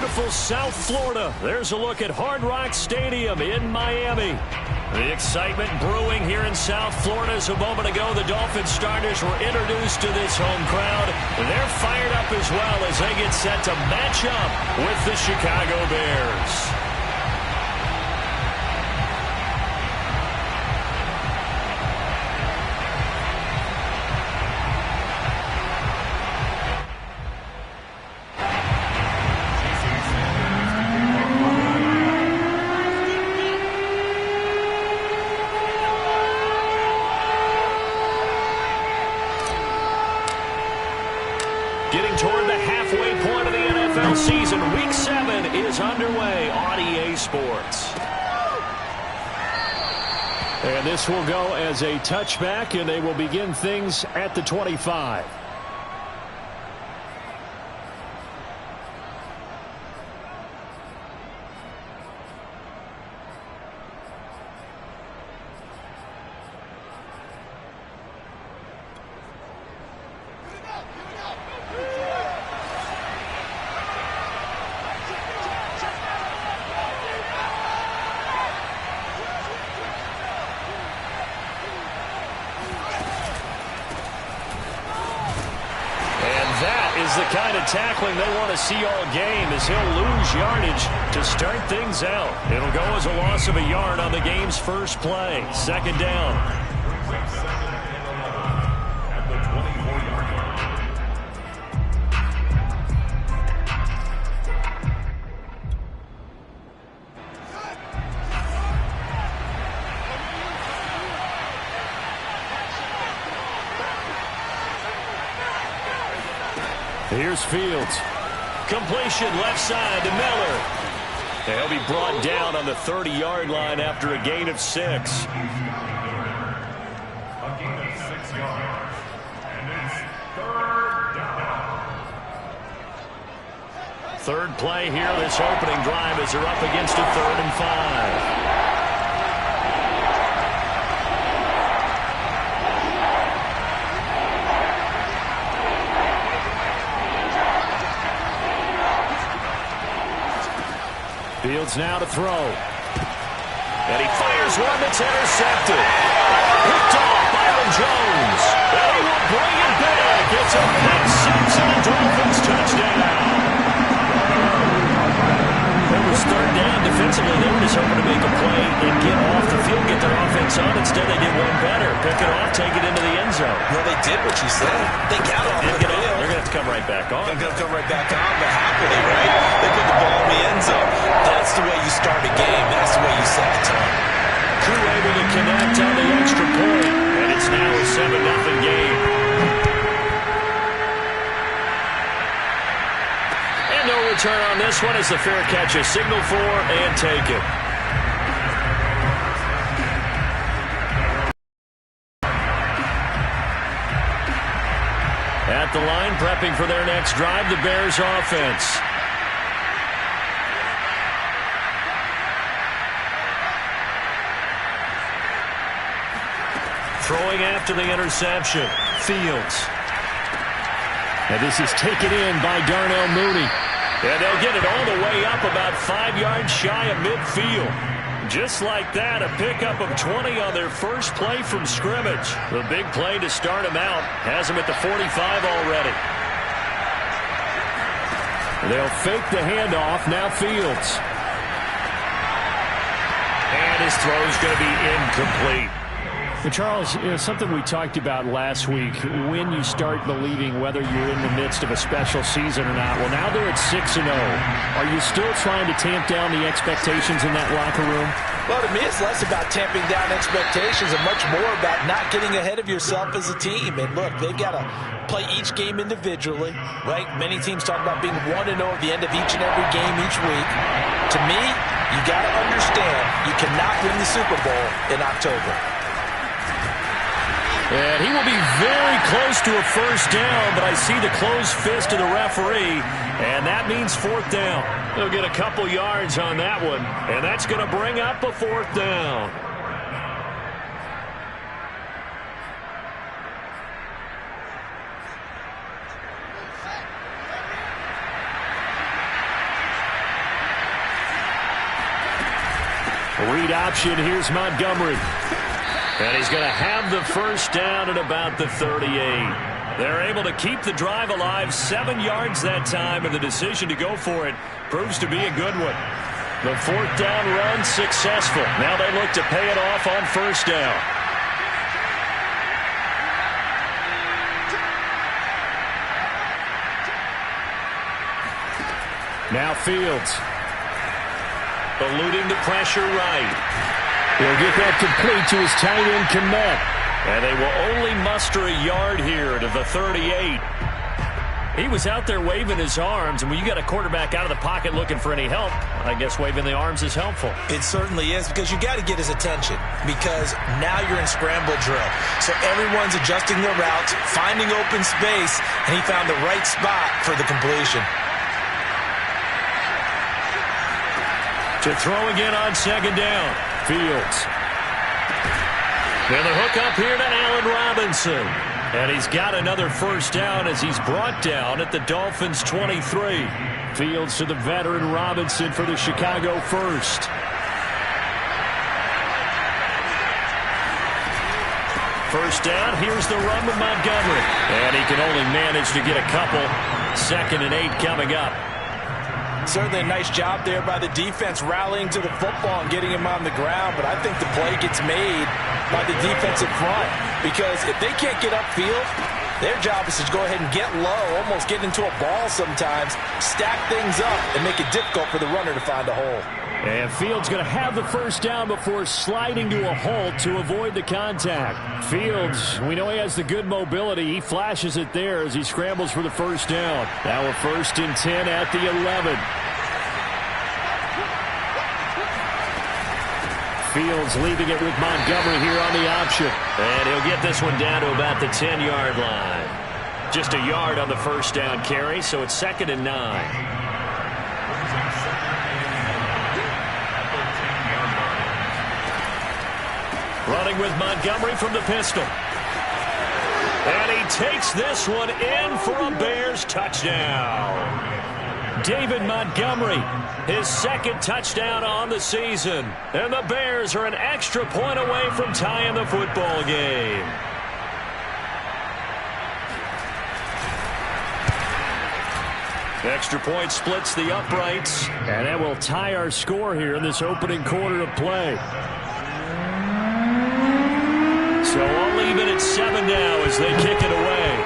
beautiful South Florida. There's a look at Hard Rock Stadium in Miami. The excitement brewing here in South Florida as a moment ago the Dolphin starters were introduced to this home crowd. They're fired up as well as they get set to match up with the Chicago Bears. Getting toward the halfway point of the NFL season. Week 7 is underway on EA Sports. And this will go as a touchback, and they will begin things at the 25. Is the kind of tackling they want to see all game as he'll lose yardage to start things out. It'll go as a loss of a yard on the game's first play. Second down. Here's Fields. Completion left side to Miller. He'll be brought down on the 30-yard line after a gain of 6. A gain of 6 yards. And it's third down. Third play here this opening drive as they're up against a 3rd and 5. Fields now to throw. And he fires one that's intercepted. Picked off by Jones. And he will bring it back. It's a pick 6 and a Dolphins touchdown. It was third down defensively. They were just hoping to make a play and get off the field, get their offense on. Instead, they did one better. Pick it off, take it into the end zone. Well, they did what you said. They got off the field. They're going to have to come right back on. They're going to come right back on, but happily, right? They put the ball in the end zone. That's the way you start a game. That's the way you set the tone. Crew able to connect on the extra point, and it's now a 7-0 game. And no return on this one as the fair catch is signaled for and taken. At the line, prepping for their next drive, the Bears offense. Throwing after the interception, Fields. And this is taken in by Darnell Mooney. And they'll get it all the way up about 5 yards shy of midfield. Just like that, a pickup of 20 on their first play from scrimmage. The big play to start them out has them at the 45 already. They'll fake the handoff, now Fields. And his throw is going to be incomplete. Well, Charles, something we talked about last week, when you start believing whether you're in the midst of a special season or not. Well, now they're at 6-0. Are you still trying to tamp down the expectations in that locker room? Well, to me, it's less about tamping down expectations and much more about not getting ahead of yourself as a team. And look, they've got to play each game individually, right? Many teams talk about being 1-0 at the end of each and every game each week. To me, you got to understand you cannot win the Super Bowl in October. And he will be very close to a first down, but I see the closed fist of the referee, and that means 4th down. They'll get a couple yards on that one, and that's going to bring up a 4th down. Read option. Here's Montgomery. And he's going to have the first down at about the 38. They're able to keep the drive alive, 7 yards that time, and the decision to go for it proves to be a good one. The fourth down run successful. Now they look to pay it off on first down. Now Fields. Eluding the pressure right. He'll get that complete to his tight end, Kmet. And they will only muster a yard here to the 38. He was out there waving his arms, and when you got a quarterback out of the pocket looking for any help, I guess waving the arms is helpful. It certainly is, because you got to get his attention, because now you're in scramble drill. So everyone's adjusting their routes, finding open space, and he found the right spot for the completion. To throw again on second down. Fields. And the hook up here to Allen Robinson. And he's got another first down as he's brought down at the Dolphins' 23. Fields to the veteran Robinson for the Chicago first. First down, here's the run with Montgomery. And he can only manage to get a couple. 2nd and 8 coming up. Certainly a nice job there by the defense rallying to the football and getting him on the ground, but I think the play gets made by the defensive front, because if they can't get upfield, their job is to go ahead and get low, almost get into a ball sometimes, stack things up, and make it difficult for the runner to find a hole. And Fields going to have the first down before sliding to a halt to avoid the contact. Fields, we know he has the good mobility. He flashes it there as he scrambles for the first down. Now a 1st and 10 at the 11. Fields leaving it with Montgomery here on the option. And he'll get this one down to about the 10-yard line. Just a yard on the first down carry, so it's 2nd and 9. Running with Montgomery from the pistol. And he takes this one in for a Bears touchdown. David Montgomery, his 2nd touchdown on the season. And the Bears are an extra point away from tying the football game. Extra point splits the uprights. And that will tie our score here in this opening quarter of play. So I'll leave it at 7 now as they kick it away.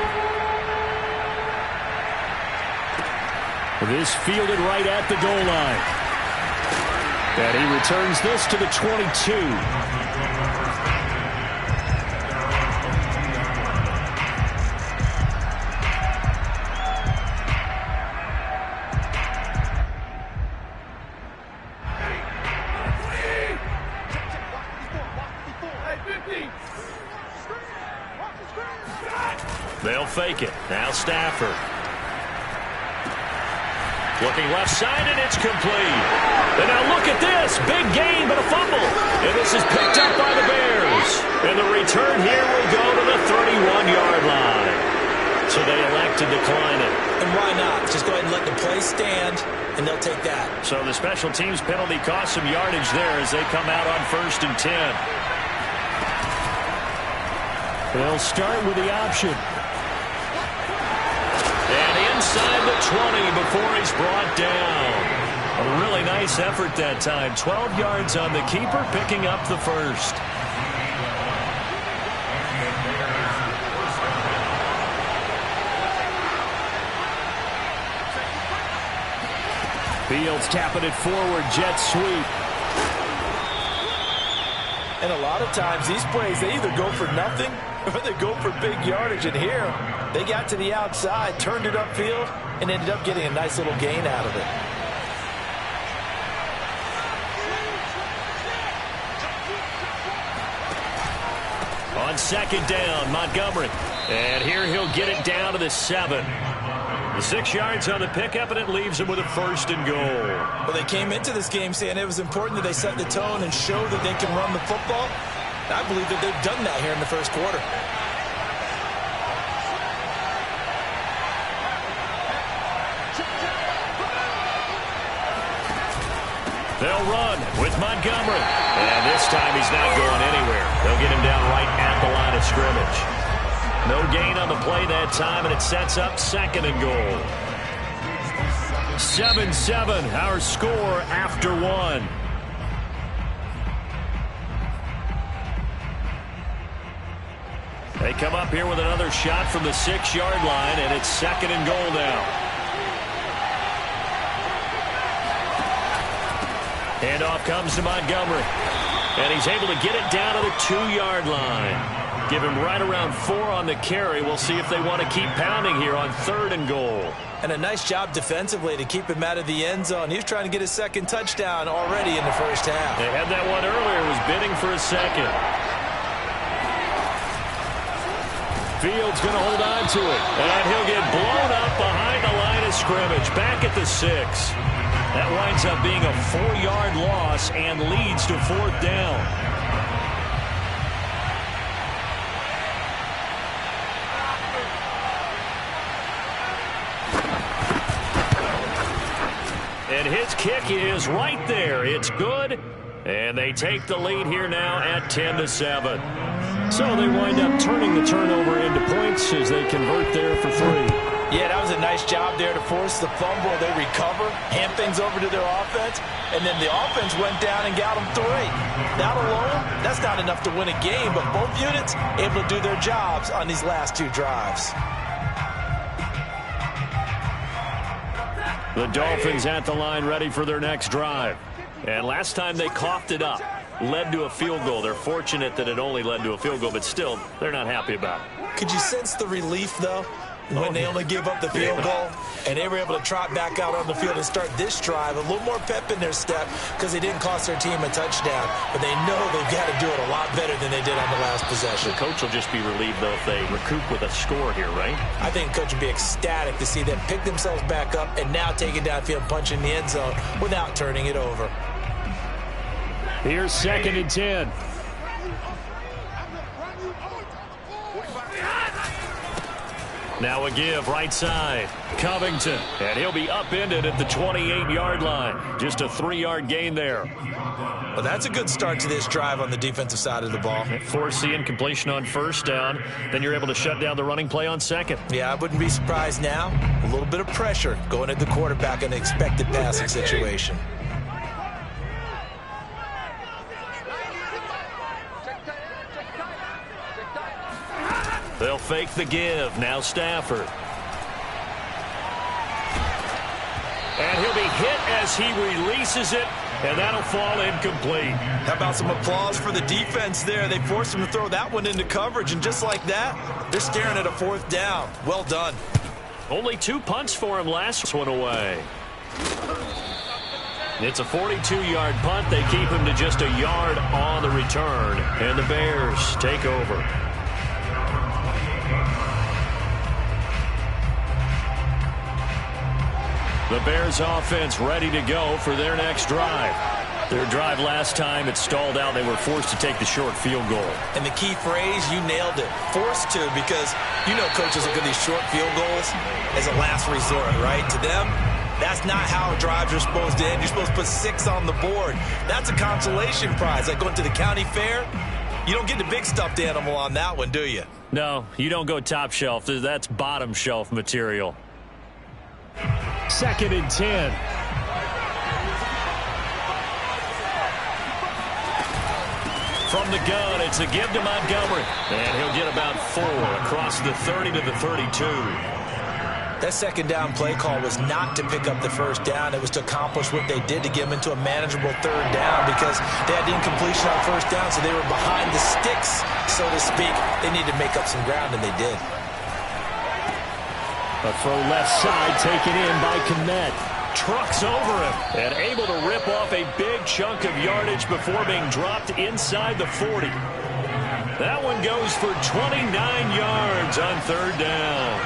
This fielded right at the goal line. And he returns this to the 22. They'll fake it. Now Stafford. Looking left side, and it's complete. And now look at this. Big gain, but a fumble. And this is picked up by the Bears. And the return here will go to the 31-yard line. So they elect to decline it. And why not? Just go ahead and let the play stand, and they'll take that. So the special teams penalty cost some yardage there as they come out on 1st and 10. They'll start with the option. And inside the 20 before he's brought down. A really nice effort that time. 12 yards on the keeper, picking up the first. Fields tapping it forward, jet sweep. And a lot of times these plays, they either go for nothing or they go for big yardage. And here, they got to the outside, turned it upfield, and ended up getting a nice little gain out of it. On 2nd down, Montgomery. And here he'll get it down to the 7. The 6 yards on the pickup, and it leaves him with a 1st and goal. Well, they came into this game saying it was important that they set the tone and show that they can run the football. I believe that they've done that here in the first quarter. They'll run with Montgomery. And this time he's not going anywhere. They'll get him down right at the line of scrimmage. No gain on the play that time, and it sets up 2nd and goal. 7-7, our score after 1. They come up here with another shot from the 6-yard line, and it's 2nd and goal now. Handoff comes to Montgomery, and he's able to get it down to the 2-yard line. Give him right around 4 on the carry. We'll see if they want to keep pounding here on 3rd and goal. And a nice job defensively to keep him out of the end zone. He was trying to get his 2nd touchdown already in the first half. They had that one earlier, was bidding for a 2nd. Fields going to hold on to it, and he'll get blown up behind the line of scrimmage, back at the 6. That winds up being a 4-yard loss and leads to 4th down. And his kick is right there. It's good, and they take the lead here now at 10-7. So they wind up turning the turnover into points as they convert there for 3. Yeah, that was a nice job there to force the fumble. They recover, hand things over to their offense, and then the offense went down and got them 3. That alone, that's not enough to win a game, but both units able to do their jobs on these last 2 drives. The Dolphins at the line ready for their next drive. And last time they coughed it up, led to a field goal. They're fortunate that it only led to a field goal, but still, they're not happy about it. Could you sense the relief, though, when they only give up the field goal and they were able to trot back out on the field and start this drive? A little more pep in their step because they didn't cost their team a touchdown, but they know they've got to do it a lot better than they did on the last possession. The coach will just be relieved, though, if they recoup with a score here, right? I think the coach would be ecstatic to see them pick themselves back up and now take it downfield, punch in the end zone without turning it over. Here's 2nd and 10. Now a give right side. Covington. And he'll be upended at the 28-yard line. Just a 3-yard gain there. Well, that's a good start to this drive on the defensive side of the ball. Force the incompletion on 1st down. Then you're able to shut down the running play on 2nd. Yeah, I wouldn't be surprised now. A little bit of pressure going at the quarterback in an expected passing situation. They'll fake the give. Now Stafford. And he'll be hit as he releases it, and that'll fall incomplete. How about some applause for the defense there? They forced him to throw that one into coverage, and just like that, they're staring at a 4th down. Well done. Only 2 punts for him last one away. It's a 42-yard punt. They keep him to just a yard on the return, and the Bears take over. The Bears offense ready to go for their next drive. Their drive last time, it stalled out. They were forced to take the short field goal. And the key phrase, you nailed it. Forced to, because you know coaches look at these short field goals as a last resort, right? To them, that's not how drives are supposed to end. You're supposed to put 6 on the board. That's a consolation prize. Like going to the county fair, you don't get the big stuffed animal on that one, do you? No, you don't go top shelf. That's bottom shelf material. 2nd and 10. From the gun, it's a give to Montgomery. And he'll get about 4 across the 30 to the 32. That 2nd down play call was not to pick up the 1st down. It was to accomplish what they did to get them into a manageable 3rd down because they had incompletion on 1st down, so they were behind the sticks, so to speak. They needed to make up some ground, and they did. A throw left side taken in by Kmet. Trucks over him and able to rip off a big chunk of yardage before being dropped inside the 40. That one goes for 29 yards on 3rd down.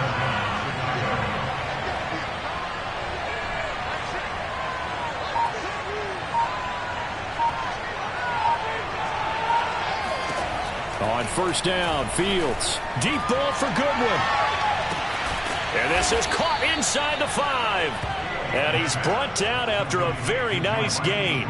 On 1st down, Fields. Deep ball for Goodwin. And this is caught inside the 5. And he's brought down after a very nice gain.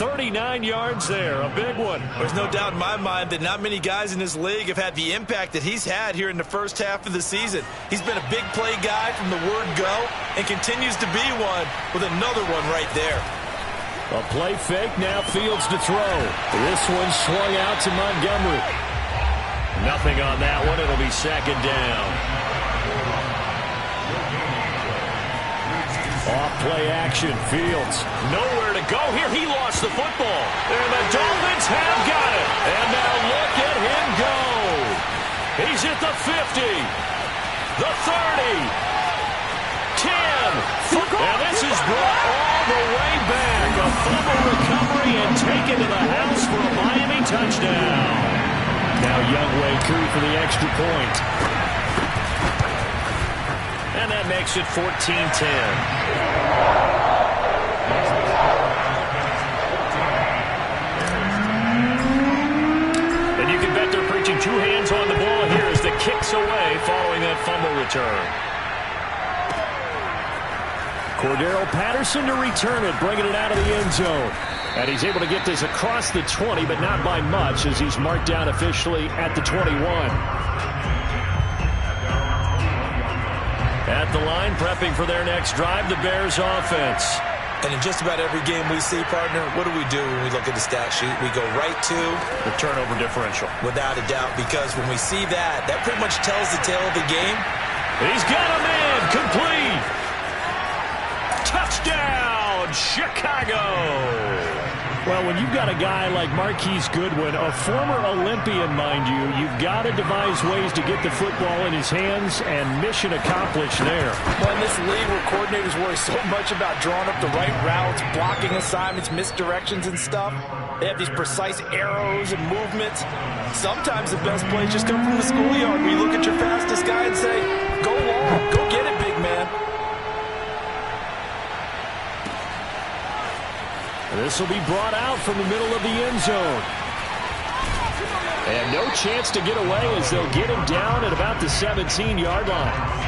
39 yards there, a big one. There's no doubt in my mind that not many guys in this league have had the impact that he's had here in the first half of the season. He's been a big play guy from the word go and continues to be one with another one right there. A play fake, now Fields to throw. This one swung out to Montgomery. Nothing on that one. It'll be second down. Off play action, Fields. Nowhere to go here. He lost the football. And the Dolphins have got it. And now look at him go. He's at the 50, the 30, 10. And this is brought all the way back. A fumble recovery and taken to the house for a Miami touchdown. Now Youngway Koo for the extra point. And that makes it 14-10. And you can bet they're preaching two hands on the ball here as the kick's away following that fumble return. Cordero Patterson to return it, bringing it out of the end zone. And he's able to get this across the 20, but not by much as he's marked down officially at the 21. At the line, prepping for their next drive, the Bears offense. And in just about every game we see, partner, what do when we look at the stat sheet? We go right to the turnover differential. Without a doubt, because when we see that, that pretty much tells the tale of the game. He's got a man, complete. Touchdown, Chicago. Well, when you've got a guy like Marquise Goodwin, a former Olympian, mind you, you've got to devise ways to get the football in his hands, and mission accomplished there. Well, in this league where coordinators worry so much about drawing up the right routes, blocking assignments, misdirections and stuff, they have these precise arrows and movements. Sometimes the best plays just come from the schoolyard where you look at your fastest guy and say, go long, go get it, big man. This will be brought out from the middle of the end zone. And no chance to get away as they'll get him down at about the 17-yard line.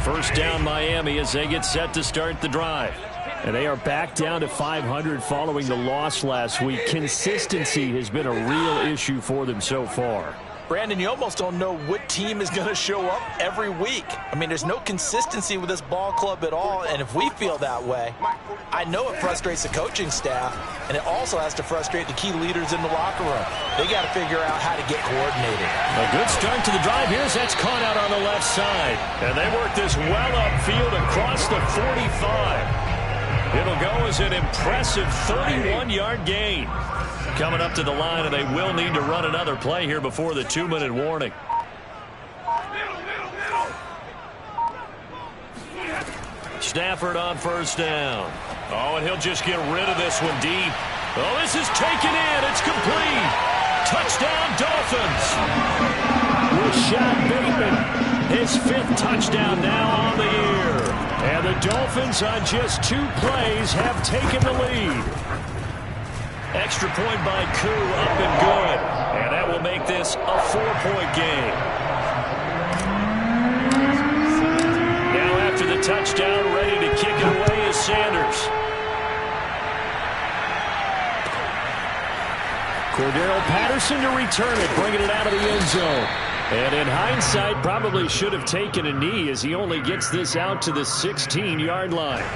First down Miami as they get set to start the drive. And they are back down to 500 following the loss last week. Consistency has been a real issue for them so far. Brandon, you almost don't know what team is going to show up every week. I mean, there's no consistency with this ball club at all, and if we feel that way, I know it frustrates the coaching staff, and it also has to frustrate the key leaders in the locker room. They got to figure out how to get coordinated. A good start to the drive here as that's caught out on the left side. And they work this well upfield across the 45. It'll go as an impressive 31-yard gain. Coming up to the line, and they will need to run another play here before the 2-minute warning. Stafford on first down. Oh, and he'll just get rid of this one deep. Oh, this is taken in. It's complete. Touchdown, Dolphins. Rashad Bateman, his 5th touchdown now on the year. And the Dolphins on just 2 plays have taken the lead. Extra point by Koo, up and good. And that will make this a 4-point game. Now after the touchdown, ready to kick it away is Sanders. Cordero Patterson to return it, bringing it out of the end zone. And in hindsight, probably should have taken a knee as he only gets this out to the 16-yard line.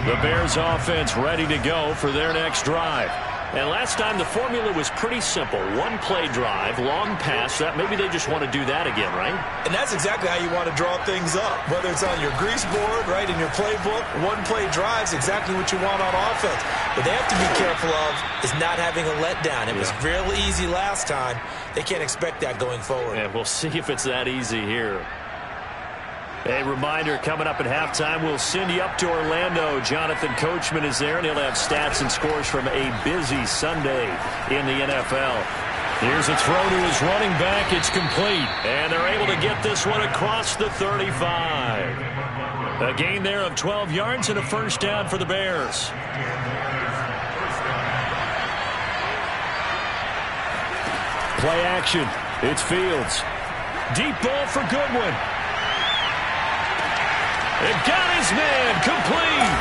The Bears offense ready to go for their next drive. And last time the formula was pretty simple. 1-play drive, long pass. That maybe they just want to do that again, right? And that's exactly how you want to draw things up. Whether it's on your grease board, right, in your playbook, 1-play drive is exactly what you want on offense. What they have to be careful of is not having a letdown. It was real easy last time. They can't expect that going forward. And we'll see if it's that easy here. A reminder, coming up at halftime, we'll send you up to Orlando. Jonathan Coachman is there, and he'll have stats and scores from a busy Sunday in the NFL. Here's a throw to his running back. It's complete. And they're able to get this one across the 35. A gain there of 12 yards and a first down for the Bears. Play action. It's Fields. Deep ball for Goodwin. It got his man. Complete.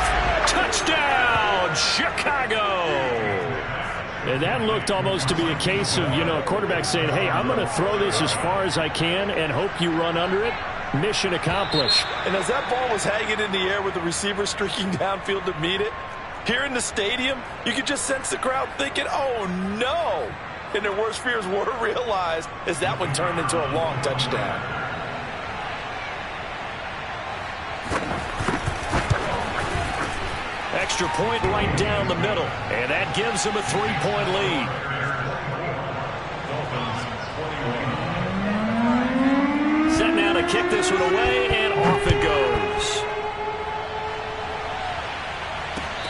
Touchdown, Chicago. And that looked almost to be a case of, a quarterback saying, hey, I'm going to throw this as far as I can and hope you run under it. Mission accomplished. And as that ball was hanging in the air with the receiver streaking downfield to meet it, here in the stadium, you could just sense the crowd thinking, oh, no. And their worst fears were realized as that one turned into a long touchdown. Extra point right down the middle. And that gives them a 3-point lead. Set now to kick this one away, and off it goes.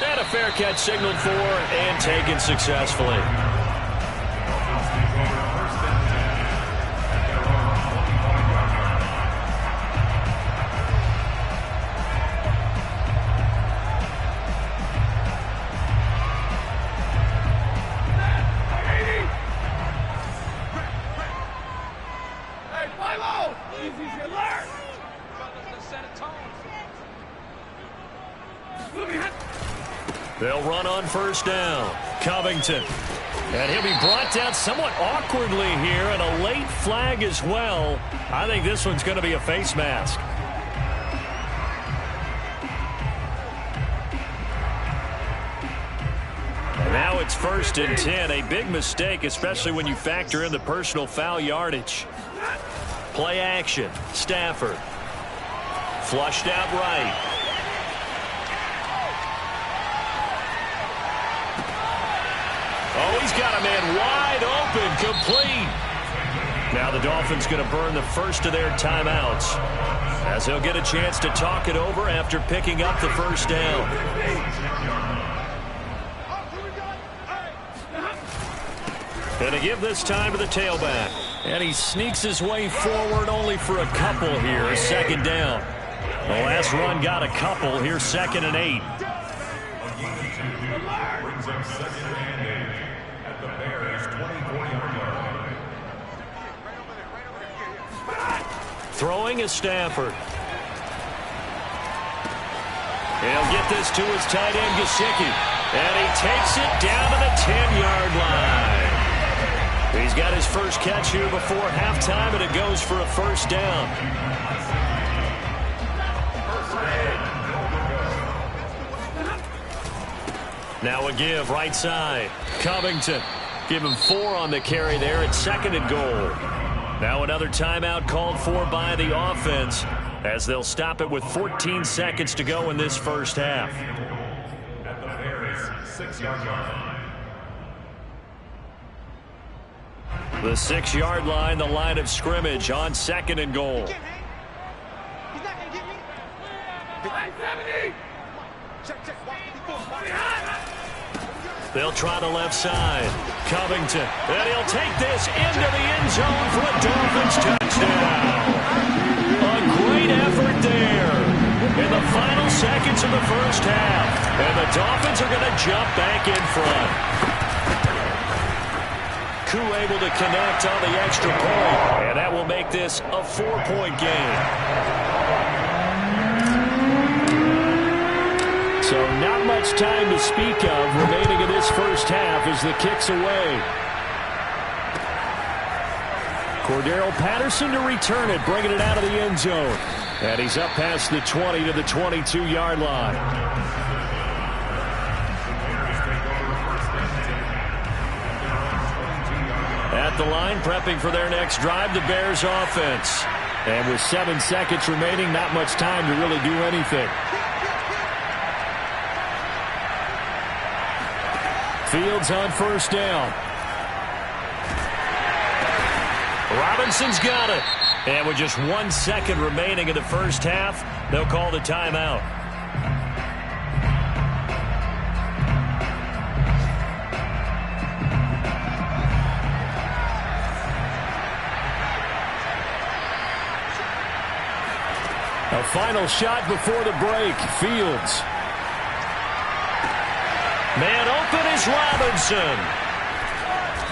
And a fair catch signaled for and taken successfully. They'll run on first down. Covington. And he'll be brought down somewhat awkwardly here, and a late flag as well. I think this one's going to be a face mask. And now it's 1st and 10. A big mistake, especially when you factor in the personal foul yardage. Play action. Stafford. Flushed out right. Oh, he's got a man wide open, complete. Now the Dolphins going to burn the first of their timeouts as they'll get a chance to talk it over after picking up the first down. Going to give this time to the tailback. And he sneaks his way forward only for a couple here, a second down. The last run got a couple. Here's 2nd and 8. Brings up 2nd and 8 at the Bears' 24-yard line. Throwing is Stafford. He'll get this to his tight end, Gesicki. And he takes it down to the 10-yard line. He's got his first catch here before halftime, and it goes for a first down. Now a give right side. Covington. Give him 4 on the carry there at 2nd and goal. Now another timeout called for by the offense as they'll stop it with 14 seconds to go in this first half. At the Bears' 6-yard line. The 6-yard line, the line of scrimmage on 2nd and goal. He's not going to get me. 70. Check. They'll try the left side. Covington. And he'll take this into the end zone for a Dolphins touchdown. A great effort there in the final seconds of the first half. And the Dolphins are going to jump back in front. Koo able to connect on the extra point. And that will make this a 4-point game. So not much time to speak of remaining in this first half as the kick's away. Cordero Patterson to return it, bringing it out of the end zone. And he's up past the 20 to the 22-yard line. At the line, prepping for their next drive, the Bears offense. And with 7 seconds remaining, not much time to really do anything. Fields on first down. Robinson's got it. And with just 1 second remaining in the first half, they'll call the timeout. final shot before the break. Fields. Man open is Robinson.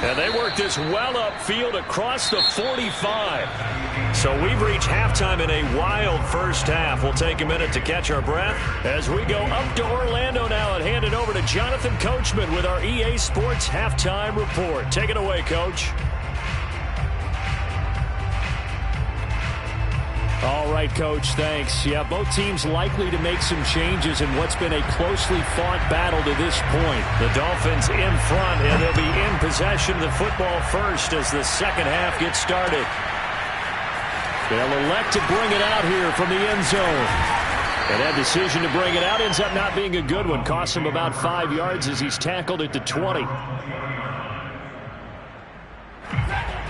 And they work this well upfield across the 45. So we've reached halftime in a wild first half. We'll take a minute to catch our breath as we go up to Orlando now and hand it over to Jonathan Coachman with our EA Sports Halftime Report. Take it away, Coach. All right, Coach, thanks. Yeah, both teams likely to make some changes in what's been a closely fought battle to this point. The Dolphins in front, and they'll be in possession of the football first as the second half gets started. They'll elect to bring it out here from the end zone. And that decision to bring it out ends up not being a good one. Costs him about 5 yards as he's tackled at the 20.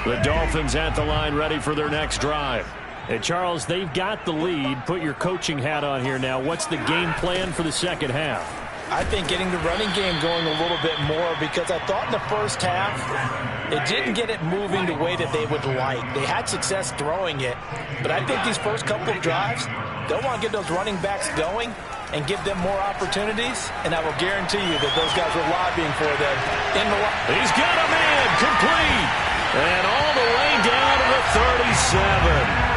The Dolphins at the line ready for their next drive. Hey, Charles, they've got the lead. Put your coaching hat on here now. What's the game plan for the second half? I think getting the running game going a little bit more because I thought in the first half it didn't get it moving the way that they would like. They had success throwing it, but I think these first couple of drives, they'll want to get those running backs going and give them more opportunities, and I will guarantee you that those guys were lobbying for them in the line. He's got a man complete, and all the way down to the 37.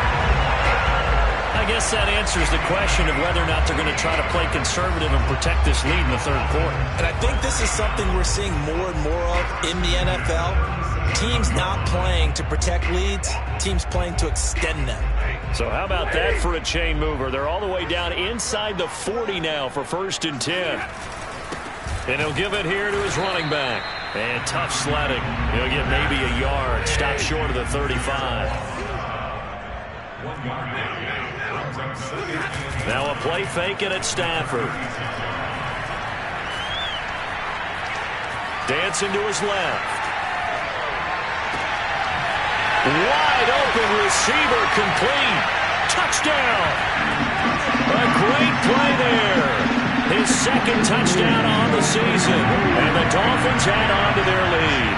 I guess that answers the question of whether or not they're going to try to play conservative and protect this lead in the third quarter. And I think this is something we're seeing more and more of in the NFL. Teams not playing to protect leads, teams playing to extend them. So how about that for a chain mover? They're all the way down inside the 40 now for 1st and 10. And he'll give it here to his running back. And tough sledding. He'll get maybe a yard. Stop short of the 35. Now a play fake it at Stafford. Dancing to his left. Wide open receiver complete. Touchdown. A great play there. His second touchdown on the season. And the Dolphins add on to their lead.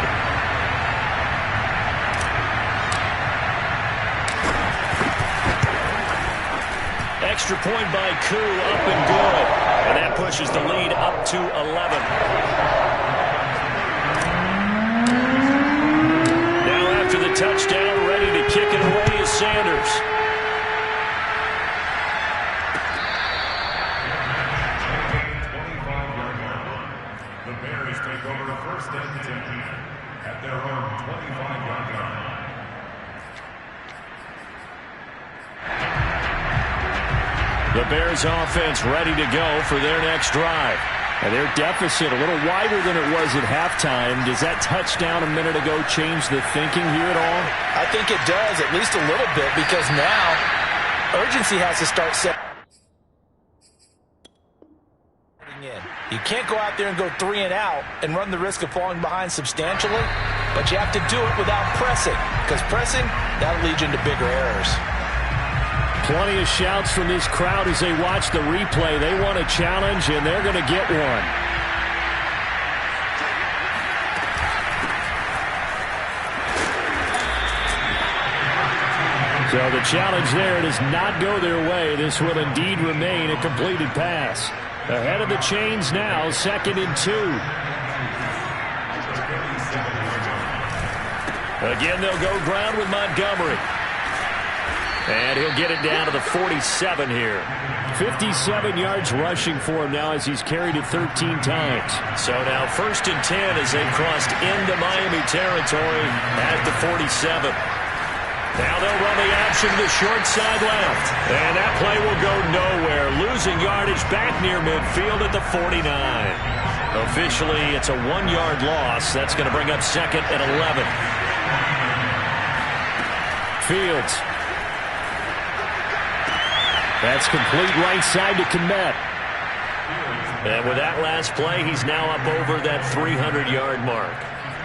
Extra point by Koo, up and good. And that pushes the lead up to 11. Now after the touchdown, ready to kick it away is Sanders. The Bears take over 1st and 10 at their own 25-yard line. The Bears offense ready to go for their next drive. And their deficit a little wider than it was at halftime. Does that touchdown a minute ago change the thinking here at all? I think it does, at least a little bit, because now urgency has to start setting in. You can't go out there and go 3 and out and run the risk of falling behind substantially, but you have to do it without pressing, because pressing, that'll lead you into bigger errors. Plenty of shouts from this crowd as they watch the replay. They want a challenge, and they're going to get one. So the challenge there does not go their way. This will indeed remain a completed pass. Ahead of the chains now, 2nd and 2. Again, they'll go ground with Montgomery. And he'll get it down to the 47 here. 57 yards rushing for him now as he's carried it 13 times. So now 1st and 10 as they've crossed into Miami territory at the 47. Now they'll run the option to the short side left. And that play will go nowhere. Losing yardage back near midfield at the 49. Officially, it's a 1-yard loss. That's going to bring up 2nd and 11. Fields. That's complete right side to Kmet. And with that last play, he's now up over that 300-yard mark.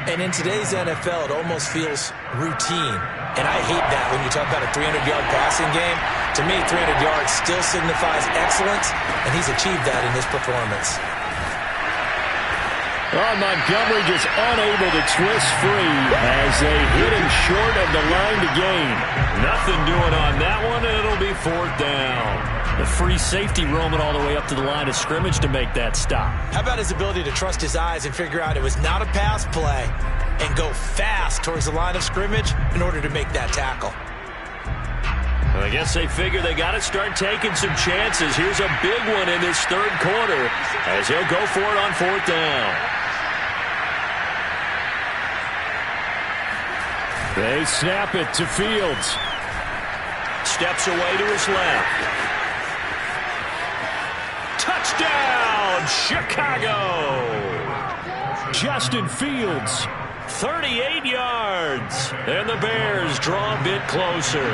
And in today's NFL, it almost feels routine. And I hate that when you talk about a 300-yard passing game. To me, 300 yards still signifies excellence, and he's achieved that in this performance. Oh, Montgomery just unable to twist free as they hit him short of the line to gain. Nothing doing on that one, and it'll be 4th down. The free safety roaming all the way up to the line of scrimmage to make that stop. How about his ability to trust his eyes and figure out it was not a pass play and go fast towards the line of scrimmage in order to make that tackle? Well, I guess they figure they got to start taking some chances. Here's a big one in this third quarter as he'll go for it on fourth down. They snap it to Fields. Steps away to his left. Touchdown, Chicago! Justin Fields. 38 yards. And the Bears draw a bit closer.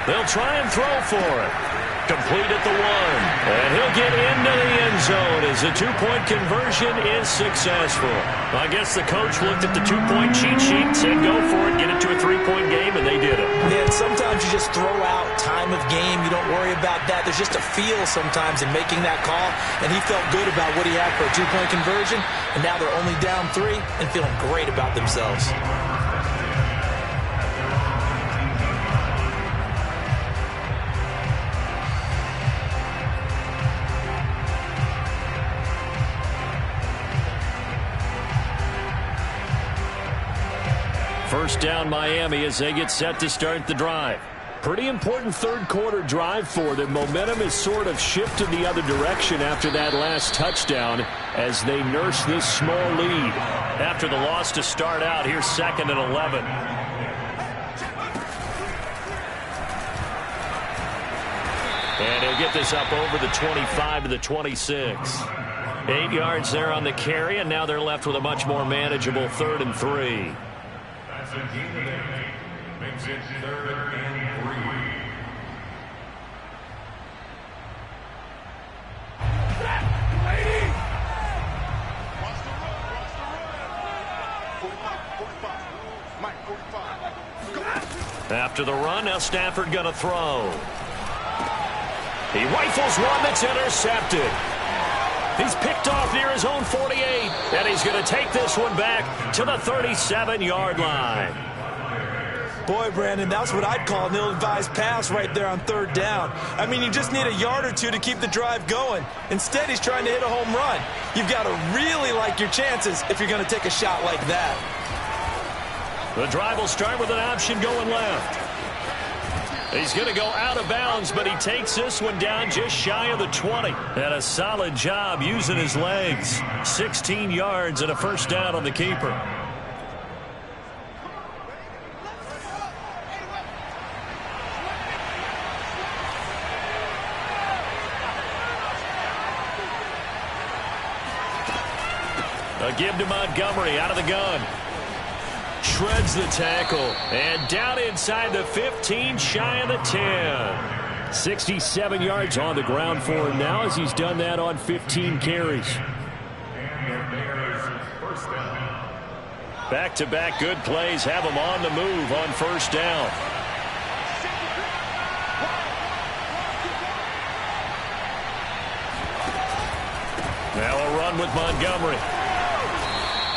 They'll try and throw for it. Complete at the 1. And he'll get into the end zone as the two-point conversion is successful. I guess the coach looked at the two-point cheat sheet and said, go for it, get it to a three-point game, and they did it. Yeah, and sometimes you just throw out time of game. You don't worry about that. There's just a feel sometimes in making that call, and he felt good about what he had for a two-point conversion, and now they're only down 3 and feeling great about themselves. First down Miami as they get set to start the drive. Pretty important third quarter drive for them. Momentum has sort of shifted the other direction after that last touchdown as they nurse this small lead. After the loss to start out, here's 2nd and 11. And he'll get this up over the 25 to the 26. 8 yards there on the carry, and now they're left with a much more manageable 3rd and 3. Makes it 3rd and 3. After the run, now Stafford going to throw. He rifles one that's intercepted. He's picked off near his own 48, and he's going to take this one back to the 37-yard line. Boy, Brandon, that's what I'd call an ill-advised pass right there on 3rd down. I mean, you just need a yard or two to keep the drive going. Instead, he's trying to hit a home run. You've got to really like your chances if you're going to take a shot like that. The drive will start with an option going left. He's going to go out of bounds, but he takes this one down just shy of the 20. And a solid job using his legs. 16 yards and a first down on the keeper. A give to Montgomery out of the gun. Shreds the tackle. And down inside the 15, shy of the 10. 67 yards on the ground for him now as he's done that on 15 carries. Back-to-back good plays have him on the move on first down. Now a run with Montgomery.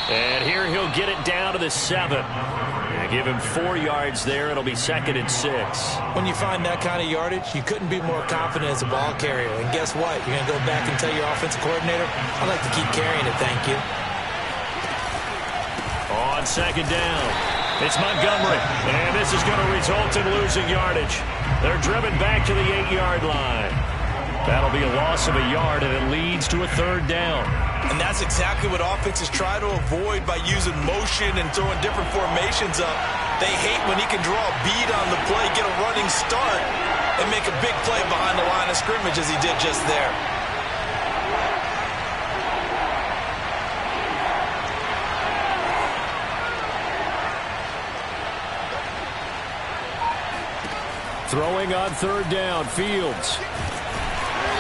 And here he'll get it down to the 7. And give him 4 yards there. It'll be 2nd and 6. When you find that kind of yardage, you couldn't be more confident as a ball carrier. And guess what? You're going to go back and tell your offensive coordinator, I'd like to keep carrying it, thank you. On 2nd down, it's Montgomery. And this is going to result in losing yardage. They're driven back to the 8-yard line. That'll be a loss of a yard, and it leads to a 3rd down. And that's exactly what offenses try to avoid by using motion and throwing different formations up. They hate when he can draw a bead on the play, get a running start, and make a big play behind the line of scrimmage as he did just there. Throwing on 3rd down, Fields.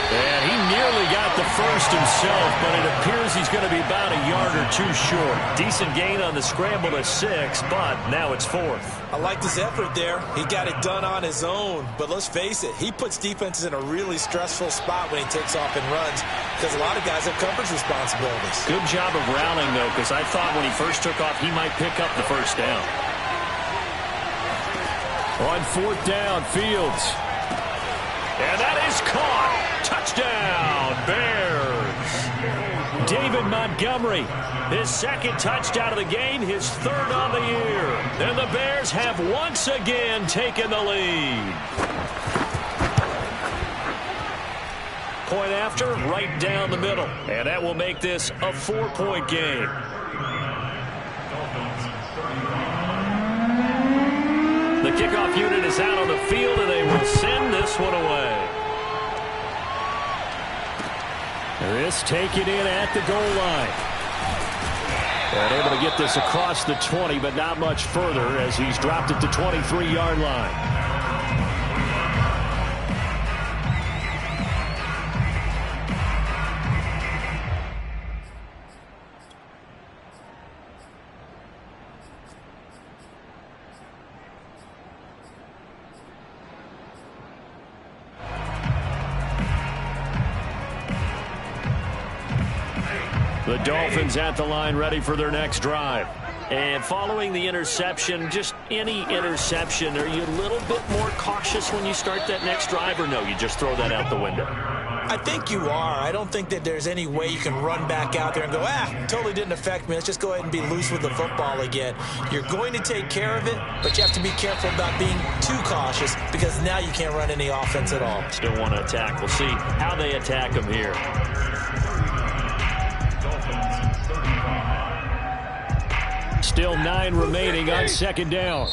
And he nearly got the first himself, but it appears he's going to be about a yard or 2 short. Decent gain on the scramble to 6, but now it's 4th. I liked his effort there. He got it done on his own. But let's face it, he puts defenses in a really stressful spot when he takes off and runs because a lot of guys have coverage responsibilities. Good job of rallying, though, because I thought when he first took off, he might pick up the first down. On 4th down, Fields. And that is caught. Touchdown, Bears. David Montgomery, his 2nd touchdown of the game, his 3rd on the year. And the Bears have once again taken the lead. Point after, right down the middle. And that will make this a 4-point game. The kickoff unit is out on the field, and they will send this one away. This taken in at the goal line. And able to get this across the 20, but not much further as he's dropped it to 23-yard line. The Dolphins at the line, ready for their next drive. And following the interception, just any interception, are you a little bit more cautious when you start that next drive, or no, you just throw that out the window? I think you are. I don't think that there's any way you can run back out there and go, totally didn't affect me. Let's just go ahead and be loose with the football again. You're going to take care of it, but you have to be careful about being too cautious because now you can't run any offense at all. Still want to attack. We'll see how they attack them here. Still 9 remaining on 2nd down.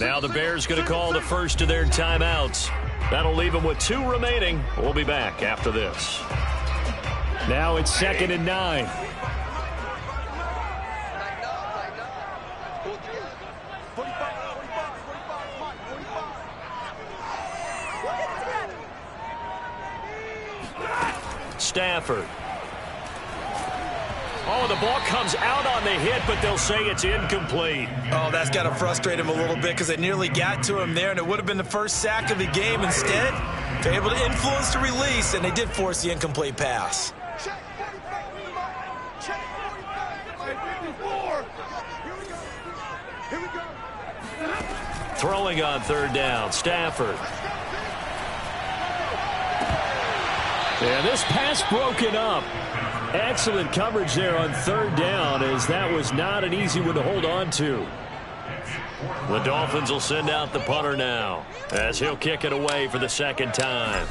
Now the Bears going to call the first of their timeouts. That'll leave them with 2 remaining. We'll be back after this. Now it's 2nd and 9. Stafford. Oh, the ball comes out on the hit, but they'll say it's incomplete. Oh, that's got to frustrate him a little bit because they nearly got to him there, and it would have been the first sack of the game. Instead, they're able to influence the release, and they did force the incomplete pass. Throwing on 3rd down, Stafford. And this pass broken up. Excellent coverage there on 3rd down, as that was not an easy one to hold on to. The Dolphins will send out the punter now as he'll kick it away for the 2nd time.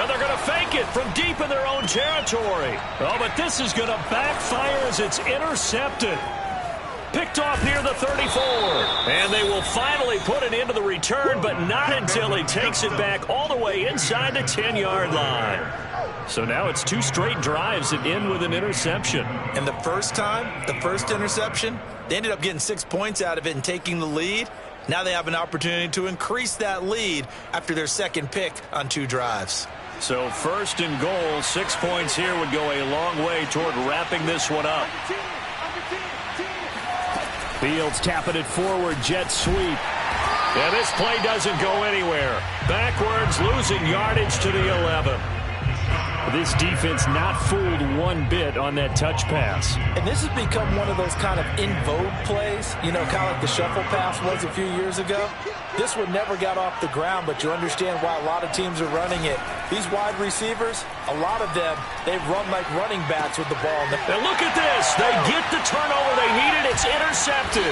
And they're going to fake it from deep in their own territory. Oh, but this is going to backfire as it's intercepted. Picked off near the 34. And they will finally put it into the return, but not until he takes it back all the way inside the 10-yard line. So now it's 2 straight drives that end with an interception. And the first time, the first interception, they ended up getting 6 points out of it and taking the lead. Now they have an opportunity to increase that lead after their 2nd pick on 2 drives. So 1st and goal, 6 points here would go a long way toward wrapping this one up. Fields tapping it forward, jet sweep. And this play doesn't go anywhere. Backwards, losing yardage to the 11. This defense not fooled one bit on that touch pass. And this has become one of those kind of in vogue plays, you know, kind of like the shuffle pass was a few years ago. This one never got off the ground, but you understand why a lot of teams are running it. These wide receivers, a lot of them, they run like running backs with the ball. And look at this. They get the turnover they needed. It's intercepted.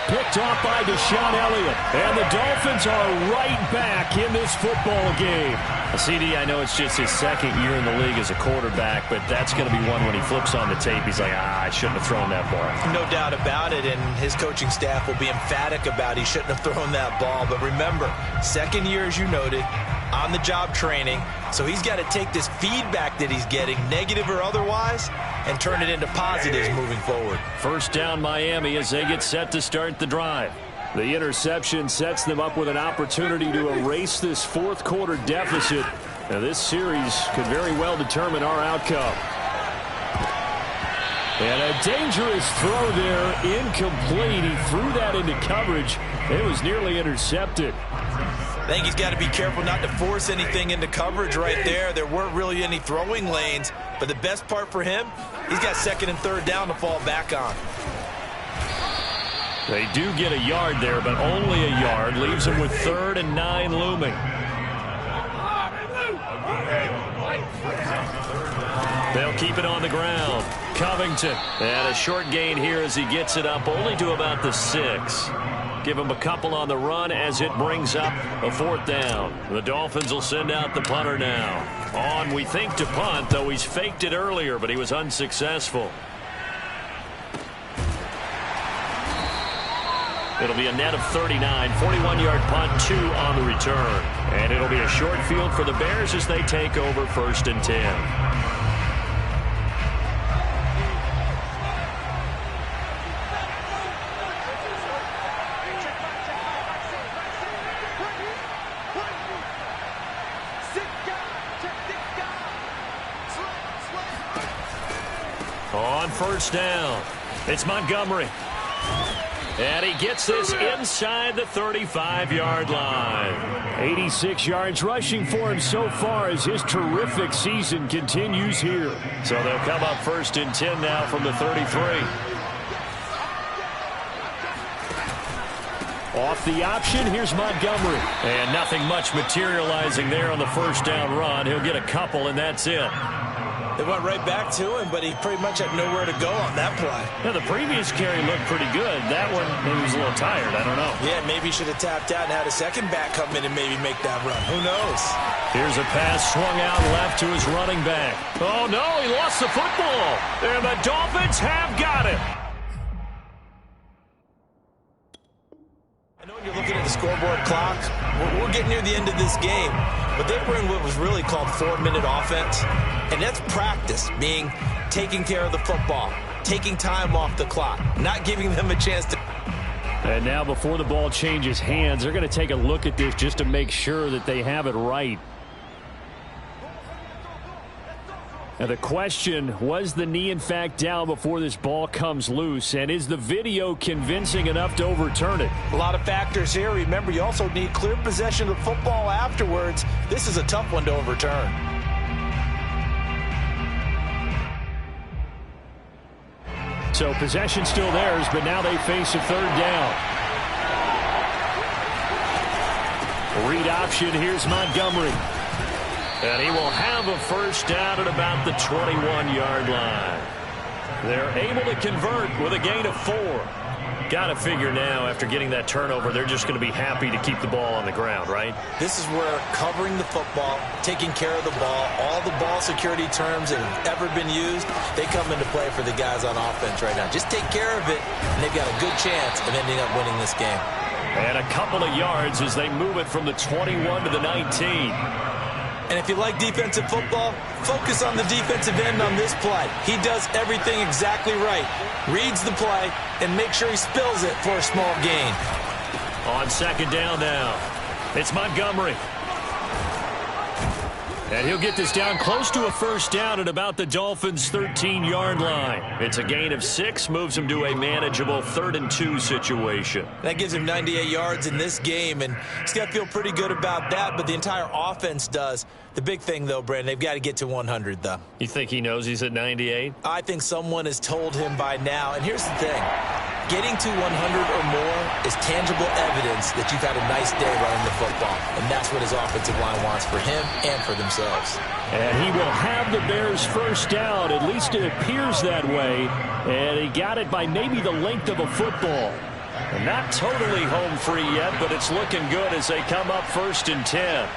Picked off by Deshaun Elliott. And the Dolphins are right back in this football game. CD, I know it's just his 2nd year in the league as a quarterback, but that's going to be one when he flips on the tape. He's like, I shouldn't have thrown that ball. No doubt about it, and his coaching staff will be emphatic about he shouldn't have thrown that ball. But remember, 2nd year, as you noted, on-the-job training. So he's got to take this feedback that he's getting, negative or otherwise, and turn it into positives moving forward. 1st down Miami as they get set to start the drive. The interception sets them up with an opportunity to erase this 4th quarter deficit. Now, this series could very well determine our outcome. And a dangerous throw there, incomplete. He threw that into coverage. It was nearly intercepted. I think he's got to be careful not to force anything into coverage right there. There weren't really any throwing lanes, but the best part for him, he's got 2nd and 3rd down to fall back on. They do get a yard there, but only a yard. Leaves them with 3rd and 9 looming. They'll keep it on the ground. Covington. And a short gain here as he gets it up only to about the 6. Give him a couple on the run as it brings up a 4th down. The Dolphins will send out the punter now. On, we think, to punt, though he's faked it earlier, but he was unsuccessful. It'll be a net of 39, 41-yard punt, 2 on the return. And it'll be a short field for the Bears as they take over 1st and 10. On 1st down, it's Montgomery. And he gets this inside the 35-yard line. 86 yards rushing for him so far as his terrific season continues here. So they'll come up 1st and 10 now from the 33. Off the option, here's Montgomery. And nothing much materializing there on the 1st down run. He'll get a couple, and that's it. They went right back to him, but he pretty much had nowhere to go on that play. Yeah, the previous carry looked pretty good. That one, maybe he was a little tired. I don't know. Yeah, maybe he should have tapped out and had a second back come in and maybe make that run. Who knows? Here's a pass swung out left to his running back. Oh, no, he lost the football. And the Dolphins have got it. I know when you're looking at the scoreboard clock, we're getting near the end of this game, but they were in what was really called 4-minute offense. And that's practice, meaning taking care of the football, taking time off the clock, not giving them a chance to. And now before the ball changes hands, they're going to take a look at this just to make sure that they have it right. Now the question, was the knee in fact down before this ball comes loose? And is the video convincing enough to overturn it? A lot of factors here. Remember, you also need clear possession of the football afterwards. This is a tough one to overturn. So possession still theirs, but now they face a 3rd down. Read option, here's Montgomery. And he will have a 1st down at about the 21-yard line. They're able to convert with a gain of 4. Got to figure now, after getting that turnover, they're just going to be happy to keep the ball on the ground, right? This is where covering the football, taking care of the ball, all the ball security terms that have ever been used, they come into play for the guys on offense right now. Just take care of it, and they've got a good chance of ending up winning this game. And a couple of yards as they move it from the 21 to the 19. And if you like defensive football, focus on the defensive end on this play. He does everything exactly right. Reads the play and make sure he spills it for a small gain. On 2nd down now, it's Montgomery. And he'll get this down close to a 1st down at about the Dolphins' 13-yard line. It's a gain of 6, moves him to a manageable 3rd and 2 situation. That gives him 98 yards in this game, and he's got to feel pretty good about that, but the entire offense does. The big thing, though, Brandon, they've got to get to 100, though. You think he knows he's at 98? I think someone has told him by now, and here's the thing. Getting to 100 or more is tangible evidence that you've had a nice day running the football, and that's what his offensive line wants for him and for themselves. And he will have the Bears' 1st down. At least it appears that way. And he got it by maybe the length of a football. And not totally home free yet, but it's looking good as they come up 1st and 10.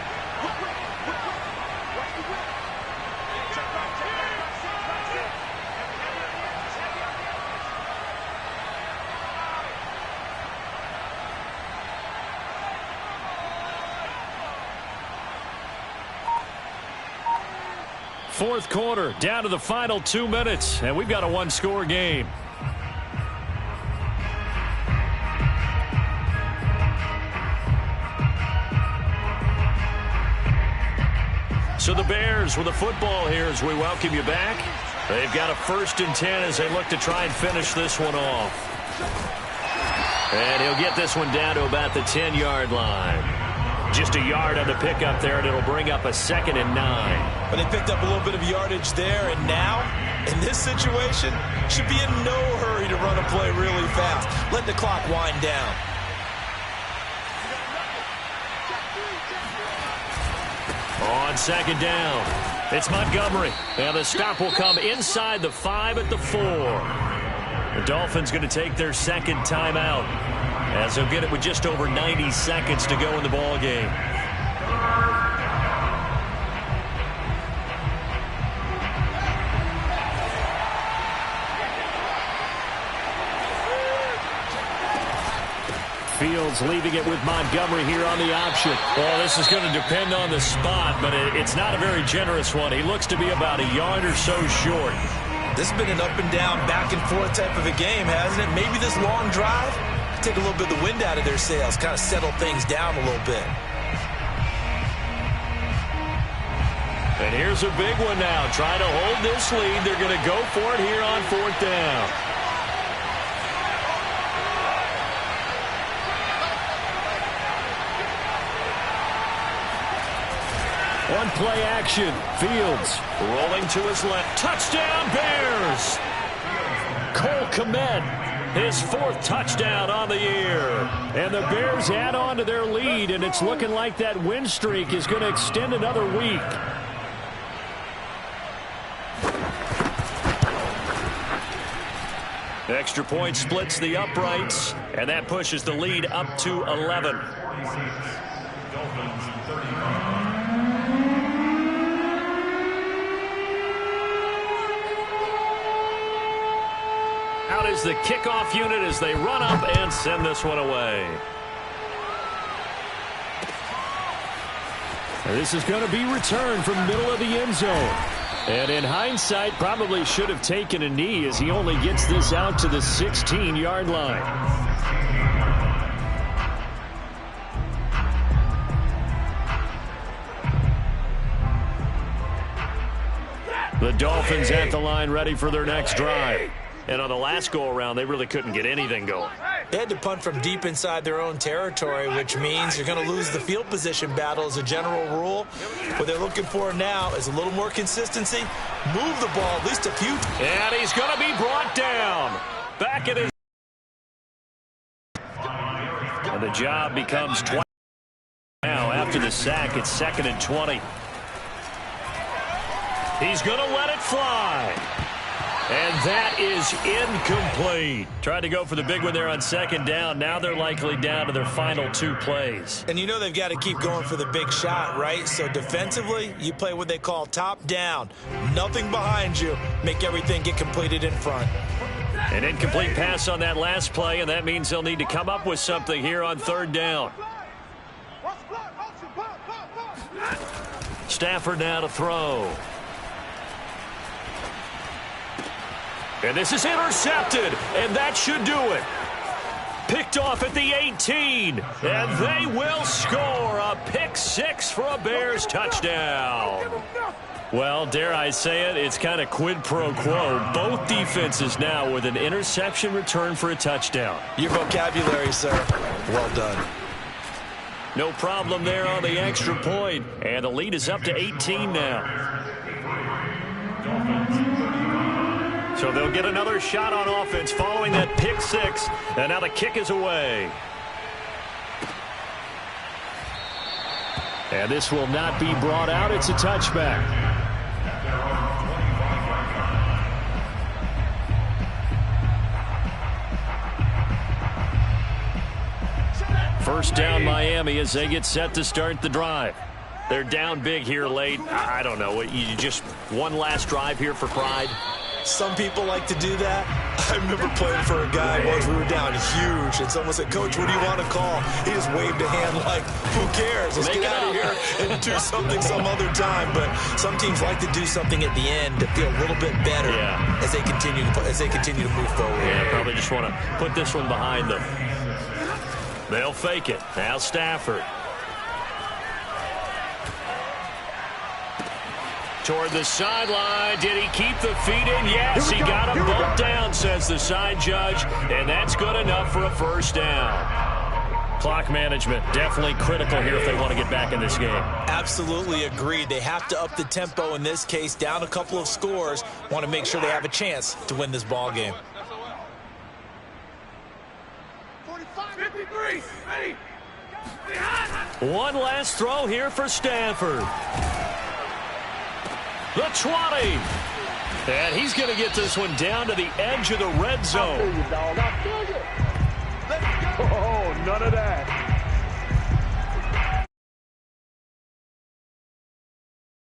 Fourth quarter, down to the final 2 minutes, and we've got a 1-score game. So the Bears with the football here as we welcome you back. They've got a 1st and 10 as they look to try and finish this one off. And he'll get this one down to about the 10-yard line. Just a yard on the pickup there, and it'll bring up a 2nd and 9. But they picked up a little bit of yardage there, and now, in this situation, should be in no hurry hurry to run a play really fast. Let the clock wind down. On second down, it's Montgomery. And the stop will come inside the 5 at the 4. The Dolphins going to take their second timeout, as they'll get it with just over 90 seconds to go in the ball game. Fields leaving it with Montgomery here on the option. Well, this is going to depend on the spot, but it's not a very generous one. He looks to be about a yard or so short. This has been an up and down, back and forth type of a game, hasn't it? Maybe this long drive, take a little bit of the wind out of their sails, kind of settle things down a little bit. And here's a big one now. Trying to hold this lead. They're going to go for it here on 4th down. One play action. Fields rolling to his left. Touchdown, Bears! Cole Kmet, his 4th touchdown on the year. And the Bears add on to their lead, and it's looking like that win streak is going to extend another week. Extra point splits the uprights, and that pushes the lead up to 11. Out is the kickoff unit as they run up and send this one away. This is going to be returned from middle of the end zone. And in hindsight, probably should have taken a knee as he only gets this out to the 16-yard line. The Dolphins at the line ready for their next drive. And on the last go-around, they really couldn't get anything going. They had to punt from deep inside their own territory, which means you're going to lose the field position battle as a general rule. What they're looking for now is a little more consistency. Move the ball at least a few. And he's going to be brought down. Back at his... And the job becomes 20. Now, after the sack, it's 2nd and 20. He's going to let it fly. And that is incomplete. Tried to go for the big one there on 2nd down. Now they're likely down to their final 2 plays. And you know they've got to keep going for the big shot, right? So defensively, you play what they call top down. Nothing behind you. Make everything get completed in front. An incomplete pass on that last play, and that means they'll need to come up with something here on 3rd down. Stafford now to throw. And this is intercepted, and that should do it. Picked off at the 18, and they will score a pick 6 for a Bears touchdown. Well, dare I say it, it's kind of quid pro quo. Both defenses now with an interception return for a touchdown. Your vocabulary, sir. Well done. No problem there on the extra point, and the lead is up to 18 now. So they'll get another shot on offense following that pick 6, and now the kick is away. And this will not be brought out. It's a touchback. First down Miami as they get set to start the drive. They're down big here late. I don't know. You just one last drive here for pride? Some people like to do that. I remember playing for a guy once. We were down huge, and someone said, "Coach, what do you want to call?" He just waved a hand like, "Who cares? Let's get out of here and do something some other time." But some teams like to do something at the end to feel a little bit better as they continue to move forward. Yeah, probably just want to put this one behind them. They'll fake it. Now Stafford. Toward the sideline. Did he keep the feet in? Yes, he got him bumped down, says the side judge, and that's good enough for a first down. Clock management definitely critical here if they want to get back in this game. Absolutely agreed. They have to up the tempo in this case, down a couple of scores. Want to make sure they have a chance to win this ball game. One last throw here for Stanford. The 20. And he's going to get this one down to the edge of the red zone. Oh, none of that.